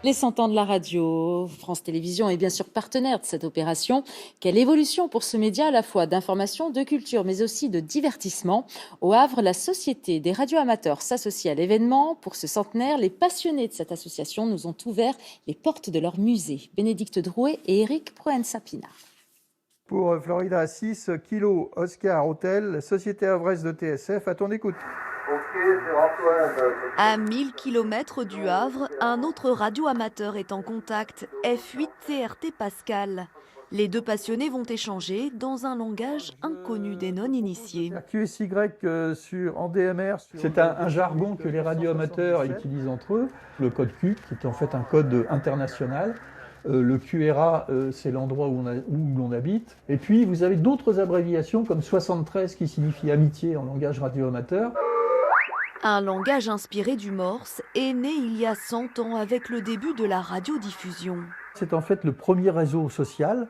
Les 100 ans de la radio, France Télévisions est bien sûr partenaire de cette opération. Quelle évolution pour ce média à la fois d'information, de culture, mais aussi de divertissement. Au Havre, la Société des radioamateurs s'associe à l'événement. Pour ce centenaire, les passionnés de cette association nous ont ouvert les portes de leur musée. Bénédicte Drouet et Éric Proença-Pinard. Pour Florida 6, Kilo Oscar Hotel, Société Havraise de TSF, à ton écoute. À 1000 km du Havre, un autre radioamateur est en contact, F8 CRT Pascal. Les deux passionnés vont échanger dans un langage inconnu des non-initiés. QSY en DMR, c'est un jargon que les radioamateurs utilisent entre eux. Le code Q, qui est en fait un code international. Le QRA, c'est l'endroit où l'on habite. Et puis, vous avez d'autres abréviations comme 73 qui signifie amitié en langage radioamateur. Un langage inspiré du morse est né il y a 100 ans avec le début de la radiodiffusion. C'est en fait le premier réseau social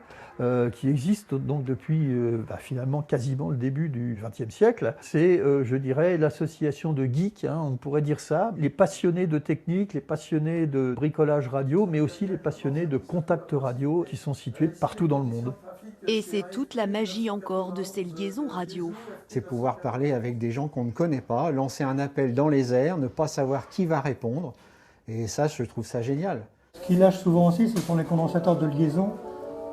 qui existe donc depuis finalement quasiment le début du XXe siècle. C'est, je dirais, l'association de geeks, on pourrait dire ça, les passionnés de technique, les passionnés de bricolage radio, mais aussi les passionnés de contact radio qui sont situés partout dans le monde. Et c'est toute la magie encore de ces liaisons radio. C'est pouvoir parler avec des gens qu'on ne connaît pas, lancer un appel dans les airs, ne pas savoir qui va répondre. Et ça, je trouve ça génial. Ce qui lâche souvent aussi, ce sont les condensateurs de liaison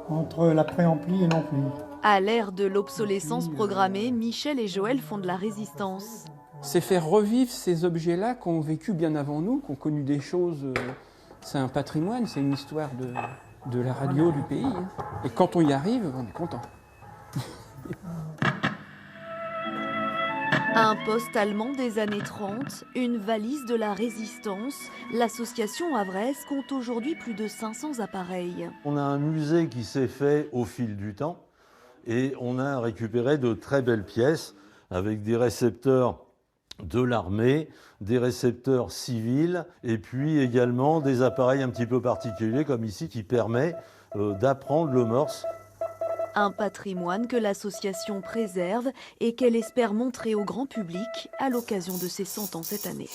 entre la préampli et l'ampli. À l'ère de l'obsolescence programmée, Michel et Joël font de la résistance. C'est faire revivre ces objets-là qui ont vécu bien avant nous, qui ont connu des choses. C'est un patrimoine, c'est une histoire de la radio du pays. Et quand on y arrive, on est content. Un poste allemand des années 30, une valise de la résistance. L'association havraise compte aujourd'hui plus de 500 appareils. On a un musée qui s'est fait au fil du temps et on a récupéré de très belles pièces avec des récepteurs de l'armée, des récepteurs civils et puis également des appareils un petit peu particuliers comme ici qui permet d'apprendre le morse. Un patrimoine que l'association préserve et qu'elle espère montrer au grand public à l'occasion de ses 100 ans cette année.